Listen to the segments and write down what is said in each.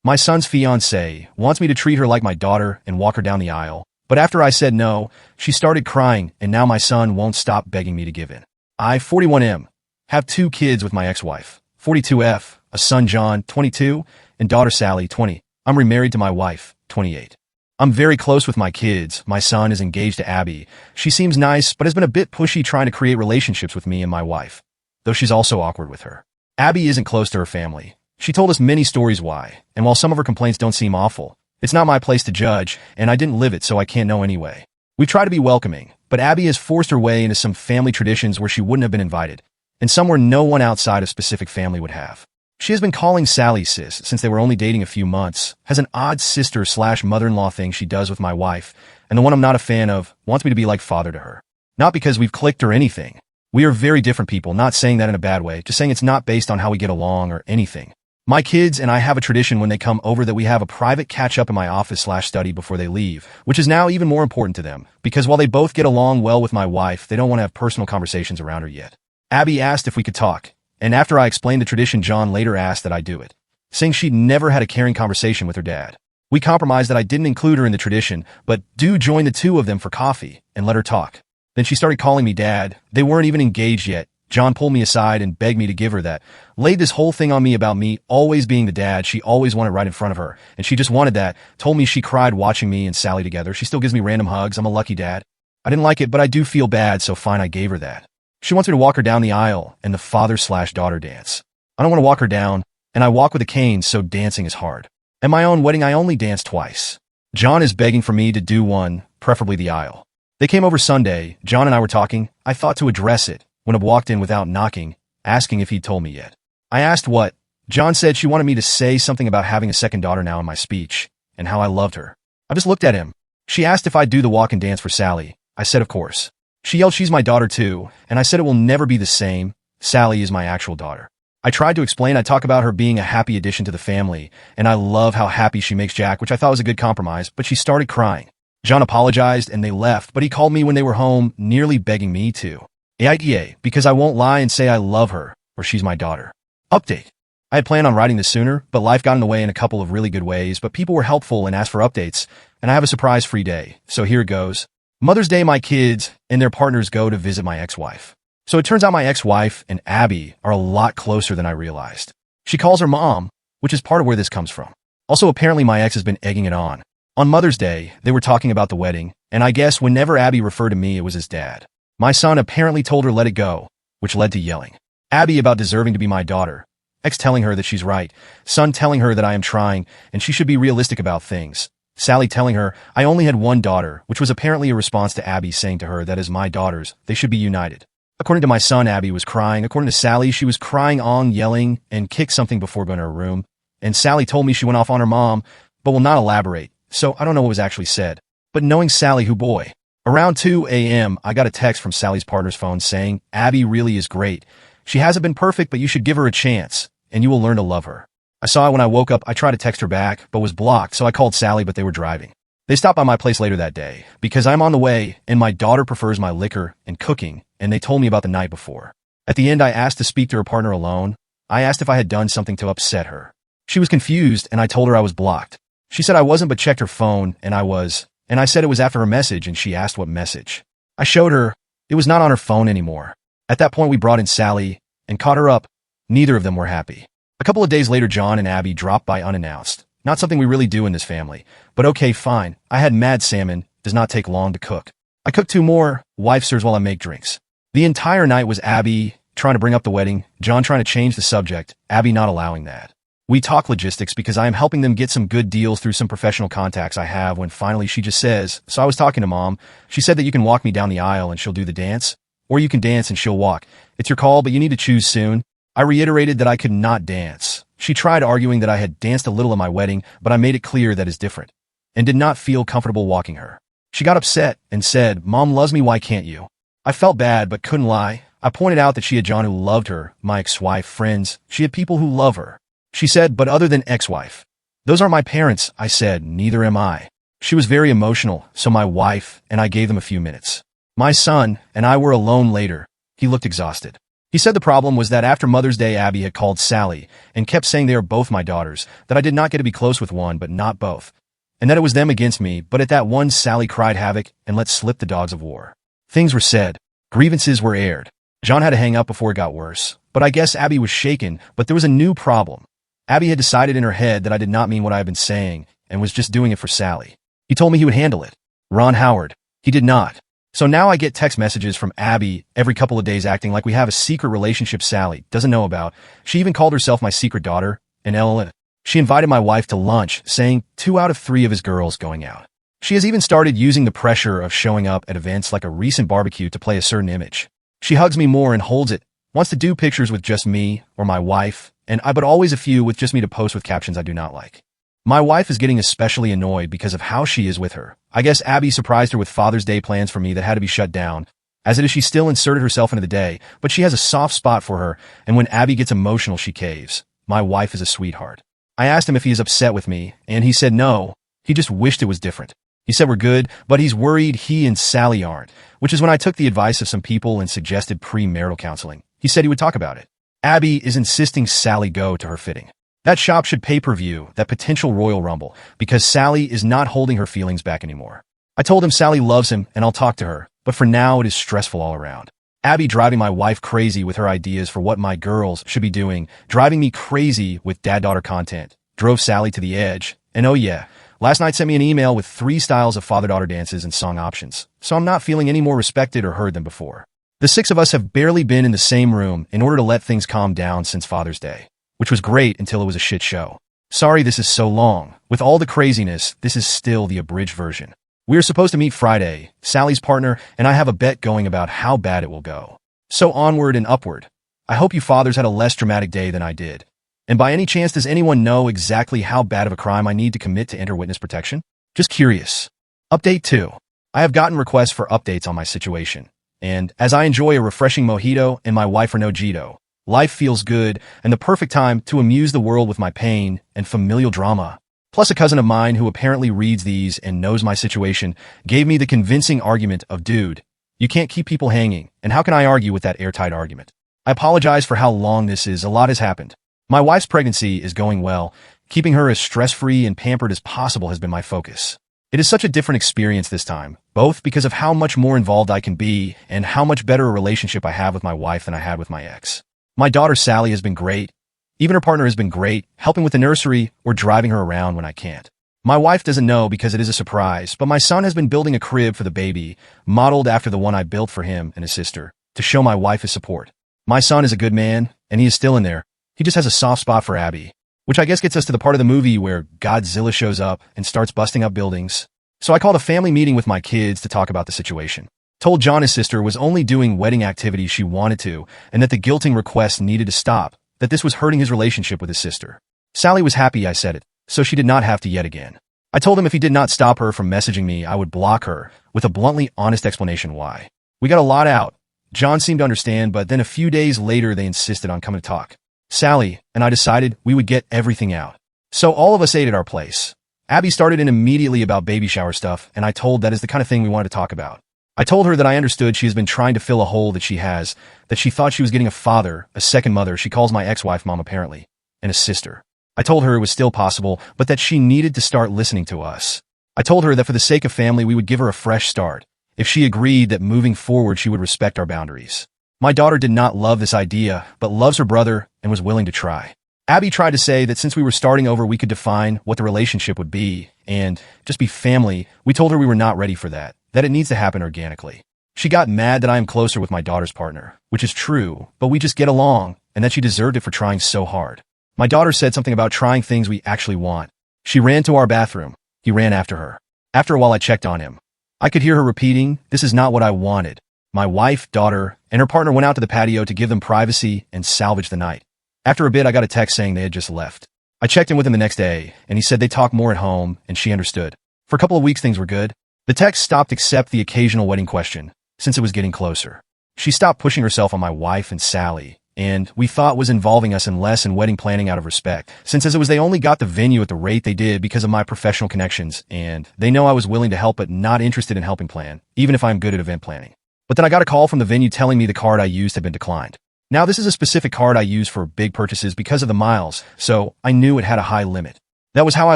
My son's fiancée wants me to treat her like my daughter and walk her down the aisle. But after I said no, she started crying, and now my son won't stop begging me to give in. I, 41M, have 2 kids with my ex-wife. 42F, a son John, 22, and daughter Sally, 20. I'm remarried to my wife, 28. I'm very close with my kids. My son is engaged to Abby. She seems nice, but has been a bit pushy trying to create relationships with me and my wife, though she's also awkward with her. Abby isn't close to her family. She told us many stories why, and while some of her complaints don't seem awful, it's not my place to judge, and I didn't live it, so I can't know anyway. We try to be welcoming, but Abby has forced her way into some family traditions where she wouldn't have been invited, and some where no one outside of specific family would have. She has been calling Sally sis since they were only dating a few months, has an odd sister/mother-in-law thing she does with my wife, and the one I'm not a fan of wants me to be like father to her. Not because we've clicked or anything. We are very different people, not saying that in a bad way, just saying it's not based on how we get along or anything. My kids and I have a tradition when they come over that we have a private catch-up in my office/study before they leave, which is now even more important to them, because while they both get along well with my wife, they don't want to have personal conversations around her yet. Abby asked if we could talk, and after I explained the tradition, John later asked that I do it, saying she'd never had a caring conversation with her dad. We compromised that I didn't include her in the tradition, but do join the 2 of them for coffee and let her talk. Then she started calling me dad. They weren't even engaged yet. John pulled me aside and begged me to give her that, laid this whole thing on me about me always being the dad she always wanted right in front of her, and she just wanted that, told me she cried watching me and Sally together. She still gives me random hugs. I'm a lucky dad. I didn't like it, but I do feel bad, so fine, I gave her that. She wants me to walk her down the aisle and the father/daughter dance. I don't want to walk her down, and I walk with a cane, so dancing is hard. At my own wedding, I only danced twice. John is begging for me to do one, preferably the aisle. They came over Sunday. John and I were talking. I thought to address it when I walked in without knocking, asking if he'd told me yet. I asked what. John said she wanted me to say something about having a second daughter now in my speech, and how I loved her. I just looked at him. She asked if I'd do the walk and dance for Sally. I said of course. She yelled she's my daughter too, and I said it will never be the same. Sally is my actual daughter. I tried to explain. I talk about her being a happy addition to the family, and I love how happy she makes Jack, which I thought was a good compromise, but she started crying. John apologized and they left, but he called me when they were home, nearly begging me to. AITA, because I won't lie and say I love her, or she's my daughter. Update. I had planned on writing this sooner, but life got in the way in a couple of really good ways, but people were helpful and asked for updates, and I have a surprise-free day, so here it goes. Mother's Day, my kids and their partners go to visit my ex-wife. So it turns out my ex-wife and Abby are a lot closer than I realized. She calls her mom, which is part of where this comes from. Also, apparently my ex has been egging it on. On Mother's Day, they were talking about the wedding, and I guess whenever Abby referred to me, it was his dad. My son apparently told her let it go, which led to yelling. Abby about deserving to be my daughter. Ex telling her that she's right. Son telling her that I am trying, and she should be realistic about things. Sally telling her I only had one daughter, which was apparently a response to Abby saying to her that as my daughters, they should be united. According to my son, Abby was crying. According to Sally, she was crying on, yelling, and kicked something before going to her room. And Sally told me she went off on her mom, but will not elaborate, so I don't know what was actually said. But knowing Sally, who boy. Around 2 a.m., I got a text from Sally's partner's phone saying, Abby really is great. She hasn't been perfect, but you should give her a chance, and you will learn to love her. I saw it when I woke up. I tried to text her back, but was blocked, so I called Sally, but they were driving. They stopped by my place later that day, because I'm on the way, and my daughter prefers my liquor and cooking, and they told me about the night before. At the end, I asked to speak to her partner alone. I asked if I had done something to upset her. She was confused, and I told her I was blocked. She said I wasn't, but checked her phone, and I was. And I said it was after her message, and she asked what message. I showed her. It was not on her phone anymore. At that point, we brought in Sally and caught her up. Neither of them were happy. A couple of days later, John and Abby dropped by unannounced. Not something we really do in this family. But okay, fine. I had mad salmon. Does not take long to cook. I cooked 2 more. Wife serves while I make drinks. The entire night was Abby trying to bring up the wedding, John trying to change the subject, Abby not allowing that. We talk logistics because I am helping them get some good deals through some professional contacts I have when finally she just says, so I was talking to mom. She said that you can walk me down the aisle and she'll do the dance, or you can dance and she'll walk. It's your call, but you need to choose soon. I reiterated that I could not dance. She tried arguing that I had danced a little at my wedding, but I made it clear that is different, and did not feel comfortable walking her. She got upset and said, Mom loves me, why can't you? I felt bad, but couldn't lie. I pointed out that she had John who loved her, my ex-wife, friends. She had people who love her. She said, but other than ex-wife. Those aren't my parents, I said, neither am I. She was very emotional, so my wife and I gave them a few minutes. My son and I were alone later. He looked exhausted. He said the problem was that after Mother's Day, Abby had called Sally and kept saying they are both my daughters, that I did not get to be close with one but not both, and that it was them against me, but at that one Sally cried havoc and let slip the dogs of war. Things were said. Grievances were aired. John had to hang up before it got worse, but I guess Abby was shaken, but there was a new problem. Abby had decided in her head that I did not mean what I had been saying and was just doing it for Sally. He told me he would handle it. Ron Howard. He did not. So now I get text messages from Abby every couple of days acting like we have a secret relationship Sally doesn't know about. She even called herself my secret daughter, and she invited my wife to lunch, saying 2 out of 3 of his girls going out. She has even started using the pressure of showing up at events like a recent barbecue to play a certain image. She hugs me more and holds it, wants to do pictures with just me or my wife, but always a few with just me to post with captions I do not like. My wife is getting especially annoyed because of how she is with her. I guess Abby surprised her with Father's Day plans for me that had to be shut down. As it is, she still inserted herself into the day, but she has a soft spot for her, and when Abby gets emotional, she caves. My wife is a sweetheart. I asked him if he is upset with me, and he said no. He just wished it was different. He said we're good, but he's worried he and Sally aren't, which is when I took the advice of some people and suggested premarital counseling. He said he would talk about it. Abby is insisting Sally go to her fitting. That shop should pay-per-view that potential Royal Rumble because Sally is not holding her feelings back anymore. I told him Sally loves him and I'll talk to her, but for now it is stressful all around. Abby driving my wife crazy with her ideas for what my girls should be doing, driving me crazy with dad-daughter content, drove Sally to the edge, and oh yeah, last night sent me an email with 3 styles of father-daughter dances and song options, so I'm not feeling any more respected or heard than before. The 6 of us have barely been in the same room in order to let things calm down since Father's Day, which was great until it was a shit show. Sorry this is so long. With all the craziness, this is still the abridged version. We are supposed to meet Friday, Sally's partner, and I have a bet going about how bad it will go. So onward and upward. I hope you fathers had a less dramatic day than I did. And by any chance, does anyone know exactly how bad of a crime I need to commit to enter witness protection? Just curious. Update 2. I have gotten requests for updates on my situation. And as I enjoy a refreshing mojito and my wife Renogito, life feels good and the perfect time to amuse the world with my pain and familial drama. Plus a cousin of mine who apparently reads these and knows my situation gave me the convincing argument of, dude, you can't keep people hanging, and how can I argue with that airtight argument? I apologize for how long this is. A lot has happened. My wife's pregnancy is going well. Keeping her as stress-free and pampered as possible has been my focus. It is such a different experience this time, both because of how much more involved I can be and how much better a relationship I have with my wife than I had with my ex. My daughter Sally has been great. Even her partner has been great, helping with the nursery or driving her around when I can't. My wife doesn't know because it is a surprise, but my son has been building a crib for the baby, modeled after the one I built for him and his sister, to show my wife his support. My son is a good man, and he is still in there. He just has a soft spot for Abby, which I guess gets us to the part of the movie where Godzilla shows up and starts busting up buildings. So I called a family meeting with my kids to talk about the situation. Told John his sister was only doing wedding activities she wanted to, and that the guilting request needed to stop, that this was hurting his relationship with his sister. Sally was happy I said it, so she did not have to yet again. I told him if he did not stop her from messaging me, I would block her, with a bluntly honest explanation why. We got a lot out. John seemed to understand, but then a few days later they insisted on coming to talk. Sally and I decided we would get everything out. So all of us ate at our place. Abby started in immediately about baby shower stuff, and I told that is the kind of thing we wanted to talk about. I told her that I understood she has been trying to fill a hole that she has, that she thought she was getting a father, a second mother, she calls my ex-wife mom apparently, and a sister. I told her it was still possible, but that she needed to start listening to us. I told her that for the sake of family we would give her a fresh start, if she agreed that moving forward she would respect our boundaries. My daughter did not love this idea, but loves her brother and was willing to try. Abby tried to say that since we were starting over we could define what the relationship would be, and just be family. We told her we were not ready for that it needs to happen organically. She got mad that I am closer with my daughter's partner, which is true, but we just get along, and that she deserved it for trying so hard. My daughter said something about trying things we actually want. She ran to our bathroom. He ran after her. After a while I checked on him. I could hear her repeating, "This is not what I wanted." My wife, daughter, and her partner went out to the patio to give them privacy and salvage the night. After a bit I got a text saying they had just left. I checked in with him the next day, and he said they talked more at home, and she understood. For a couple of weeks things were good. The text stopped except the occasional wedding question, since it was getting closer. She stopped pushing herself on my wife and Sally, and we thought was involving us in less in wedding planning out of respect, since as it was they only got the venue at the rate they did because of my professional connections, and they know I was willing to help but not interested in helping plan, even if I'm good at event planning. But then I got a call from the venue telling me the card I used had been declined. Now this is a specific card I use for big purchases because of the miles, so I knew it had a high limit. That was how I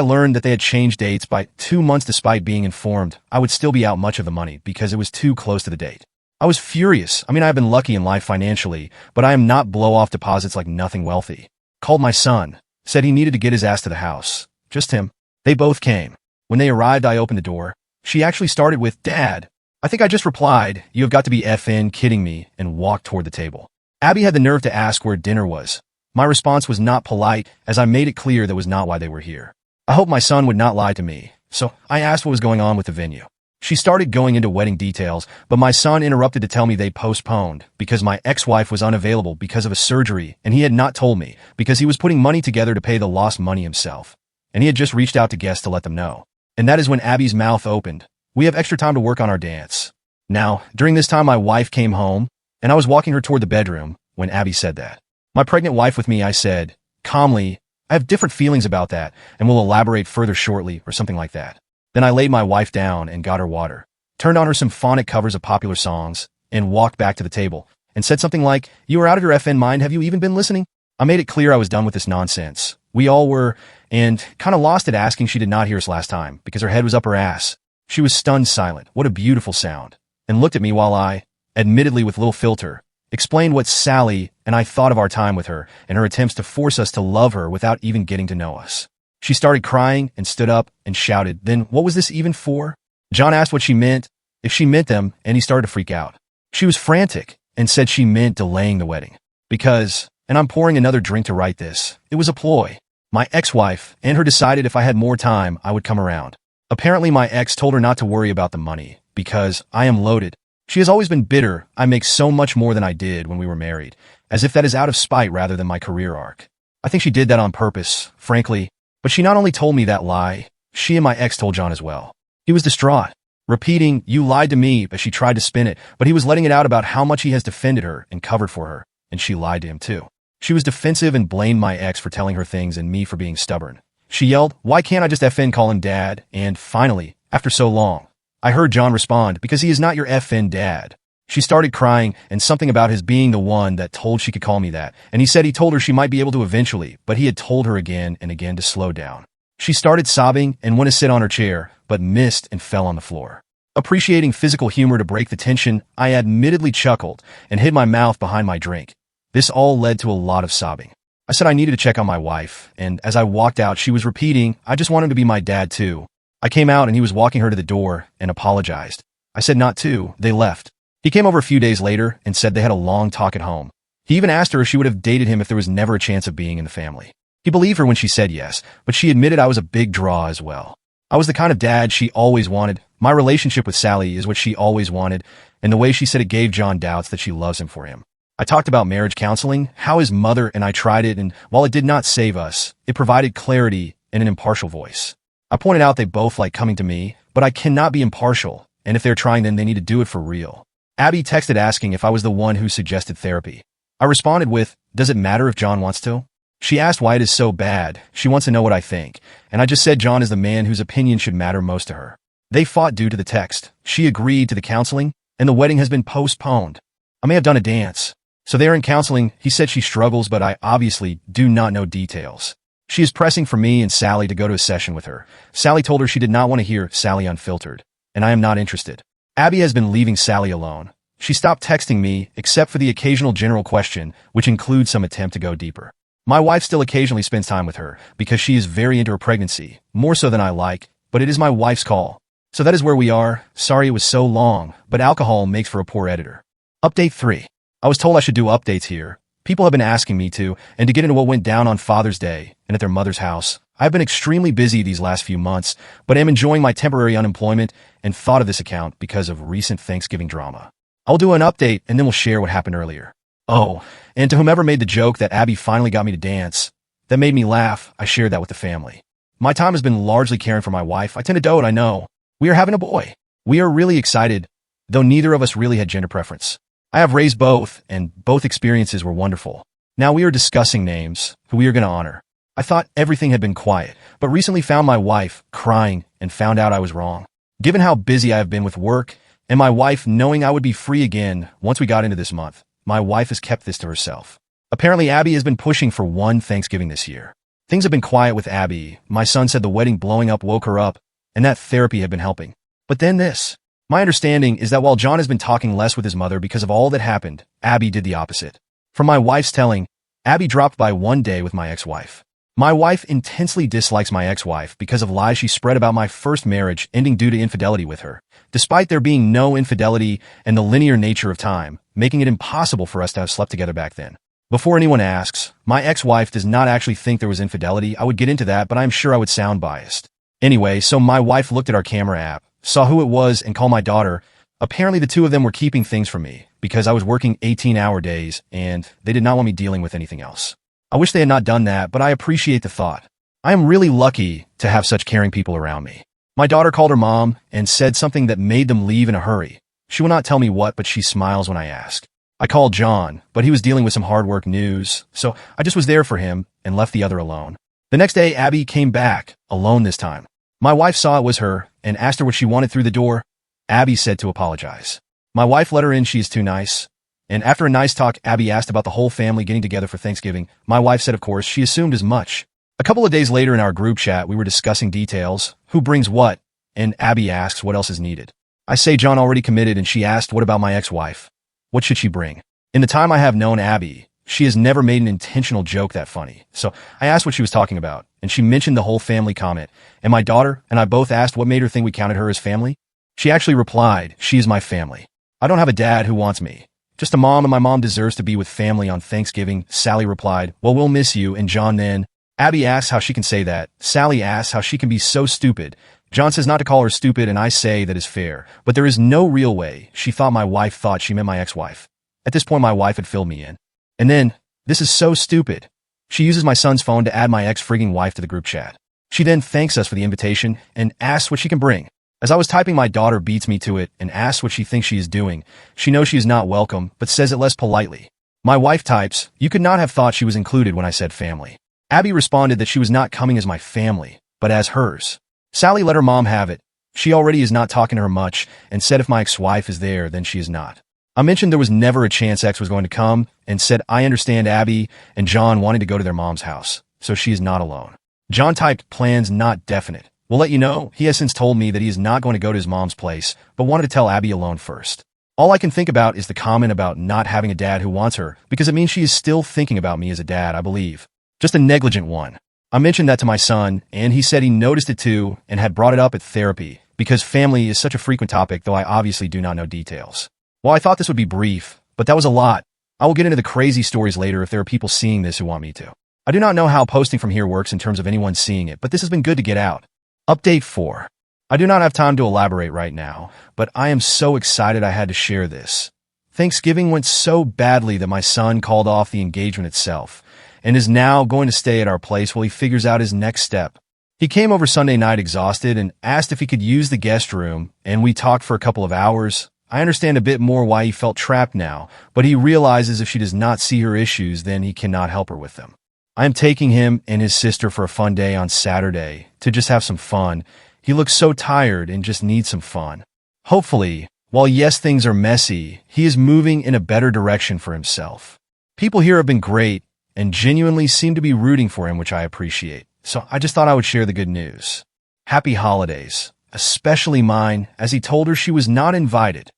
learned that they had changed dates by 2 months despite being informed I would still be out much of the money because it was too close to the date. I was furious. I mean, I've been lucky in life financially, but I am not blow-off deposits like nothing wealthy. Called my son, said he needed to get his ass to the house. Just him. They both came. When they arrived, I opened the door. She actually started with, "Dad." I think I just replied, "You have got to be effing kidding me," and walked toward the table. Abby had the nerve to ask where dinner was. My response was not polite, as I made it clear that was not why they were here. I hoped my son would not lie to me, so I asked what was going on with the venue. She started going into wedding details, but my son interrupted to tell me they postponed because my ex-wife was unavailable because of a surgery, and he had not told me because he was putting money together to pay the lost money himself. And he had just reached out to guests to let them know. And that is when Abby's mouth opened. "We have extra time to work on our dance." Now, during this time, my wife came home, and I was walking her toward the bedroom when Abby said that. My pregnant wife with me, I said, calmly, "I have different feelings about that, and will elaborate further shortly," or something like that. Then I laid my wife down and got her water, turned on her symphonic covers of popular songs, and walked back to the table, and said something like, "You are out of your FN mind, have you even been listening?" I made it clear I was done with this nonsense. We all were, and kind of lost it asking she did not hear us last time, because her head was up her ass. She was stunned silent, what a beautiful sound, and looked at me while I, admittedly with little filter, explained what Sally and I thought of our time with her and her attempts to force us to love her without even getting to know us. She started crying and stood up and shouted, "Then what was this even for?" John asked what she meant, if she meant them, and he started to freak out. She was frantic and said she meant delaying the wedding. Because, and I'm pouring another drink to write this, it was a ploy. My ex-wife and her decided if I had more time, I would come around. Apparently my ex told her not to worry about the money, because I am loaded. She has always been bitter. I make so much more than I did when we were married, as if that is out of spite rather than my career arc. I think she did that on purpose, frankly. But she not only told me that lie, she and my ex told John as well. He was distraught, repeating, "You lied to me," as she tried to spin it, but he was letting it out about how much he has defended her and covered for her, and she lied to him too. She was defensive and blamed my ex for telling her things and me for being stubborn. She yelled, "Why can't I just FN call him dad?" And finally, after so long, I heard John respond, "Because he is not your FN dad." She started crying and something about his being the one that told she could call me that, and he said he told her she might be able to eventually, but he had told her again and again to slow down. She started sobbing and went to sit on her chair, but missed and fell on the floor. Appreciating physical humor to break the tension, I admittedly chuckled and hid my mouth behind my drink. This all led to a lot of sobbing. I said I needed to check on my wife, and as I walked out, she was repeating, "I just want him to be my dad too." I came out and he was walking her to the door and apologized. I said not to. They left. He came over a few days later and said they had a long talk at home. He even asked her if she would have dated him if there was never a chance of being in the family. He believed her when she said yes, but she admitted I was a big draw as well. I was the kind of dad she always wanted. My relationship with Sally is what she always wanted, and the way she said it gave John doubts that she loves him for him. I talked about marriage counseling, how his mother and I tried it, and while it did not save us, it provided clarity and an impartial voice. I pointed out they both like coming to me, but I cannot be impartial, and if they're trying then they need to do it for real. Abby texted asking if I was the one who suggested therapy. I responded with, "Does it matter if John wants to?" She asked why it is so bad. She wants to know what I think, and I just said John is the man whose opinion should matter most to her. They fought due to the text. She agreed to the counseling, and the wedding has been postponed. I may have done a dance. So they are in counseling. He said she struggles, but I obviously do not know details. She is pressing for me and Sally to go to a session with her. Sally told her she did not want to hear Sally unfiltered, and I am not interested. Abby has been leaving Sally alone. She stopped texting me, except for the occasional general question, which includes some attempt to go deeper. My wife still occasionally spends time with her, because she is very into her pregnancy, more so than I like, but it is my wife's call. So that is where we are. Sorry it was so long, but alcohol makes for a poor editor. Update 3. I was told I should do updates here. People have been asking me to, and to get into what went down on Father's Day, and at their mother's house. I've been extremely busy these last few months, but am enjoying my temporary unemployment and thought of this account because of recent Thanksgiving drama. I'll do an update and then we'll share what happened earlier. Oh, and to whomever made the joke that Abby finally got me to dance, that made me laugh, I shared that with the family. My time has been largely caring for my wife. I tend to dote, I know. We are having a boy. We are really excited, though neither of us really had gender preference. I have raised both, and both experiences were wonderful. Now we are discussing names, who we are going to honor. I thought everything had been quiet, but recently found my wife crying and found out I was wrong. Given how busy I have been with work, and my wife knowing I would be free again once we got into this month, my wife has kept this to herself. Apparently, Abby has been pushing for one Thanksgiving this year. Things have been quiet with Abby. My son said the wedding blowing up woke her up, and that therapy had been helping. But then this. My understanding is that while John has been talking less with his mother because of all that happened, Abby did the opposite. From my wife's telling, Abby dropped by one day with my ex-wife. My wife intensely dislikes my ex-wife because of lies she spread about my first marriage ending due to infidelity with her, despite there being no infidelity and the linear nature of time, making it impossible for us to have slept together back then. Before anyone asks, my ex-wife does not actually think there was infidelity. I would get into that, but I'm sure I would sound biased. Anyway, so my wife looked at our camera app, saw who it was, and called my daughter. Apparently the two of them were keeping things from me because I was working 18-hour days and they did not want me dealing with anything else. I wish they had not done that, but I appreciate the thought. I am really lucky to have such caring people around me. My daughter called her mom and said something that made them leave in a hurry. She will not tell me what, but she smiles when I ask. I called John, but he was dealing with some hard work news, so I just was there for him and left the other alone. The next day, Abby came back, alone this time. My wife saw it was her and asked her what she wanted through the door. Abby said to apologize. My wife let her in, she is too nice. And after a nice talk, Abby asked about the whole family getting together for Thanksgiving. My wife said of course, she assumed as much. A couple of days later in our group chat, we were discussing details, who brings what, and Abby asks what else is needed. I say John already committed and she asked what about my ex-wife? What should she bring? In the time I have known Abby, she has never made an intentional joke that funny. So I asked what she was talking about, and she mentioned the whole family comment. And my daughter and I both asked what made her think we counted her as family. She actually replied, she is my family. I don't have a dad who wants me. Just a mom, and my mom deserves to be with family on Thanksgiving. Sally replied, well, we'll miss you. And John then. Abby asks how she can say that. Sally asks how she can be so stupid. John says not to call her stupid, and I say that is fair. But there is no real way. She thought my wife thought she meant my ex-wife. At this point, my wife had filled me in. And then, this is so stupid. She uses my son's phone to add my ex-frigging wife to the group chat. She then thanks us for the invitation and asks what she can bring. As I was typing, my daughter beats me to it and asks what she thinks she is doing. She knows she is not welcome, but says it less politely. My wife types, you could not have thought she was included when I said family. Abby responded that she was not coming as my family, but as hers. Sally let her mom have it. She already is not talking to her much and said if my ex-wife is there, then she is not. I mentioned there was never a chance X was going to come and said I understand Abby and John wanting to go to their mom's house, so she is not alone. John typed plans not definite. We'll let you know. He has since told me that he is not going to go to his mom's place, but wanted to tell Abby alone first. All I can think about is the comment about not having a dad who wants her, because it means she is still thinking about me as a dad, I believe. Just a negligent one. I mentioned that to my son, and he said he noticed it too and had brought it up at therapy, because family is such a frequent topic, though I obviously do not know details. Well, I thought this would be brief, but that was a lot. I will get into the crazy stories later if there are people seeing this who want me to. I do not know how posting from here works in terms of anyone seeing it, but this has been good to get out. Update 4. I do not have time to elaborate right now, but I am so excited I had to share this. Thanksgiving went so badly that my son called off the engagement itself and is now going to stay at our place while he figures out his next step. He came over Sunday night exhausted and asked if he could use the guest room, and we talked for a couple of hours. I understand a bit more why he felt trapped now, but he realizes if she does not see her issues, then he cannot help her with them. I am taking him and his sister for a fun day on Saturday to just have some fun. He looks so tired and just needs some fun. Hopefully, while yes, things are messy, he is moving in a better direction for himself. People here have been great and genuinely seem to be rooting for him, which I appreciate. So I just thought I would share the good news. Happy holidays, especially mine, as he told her she was not invited.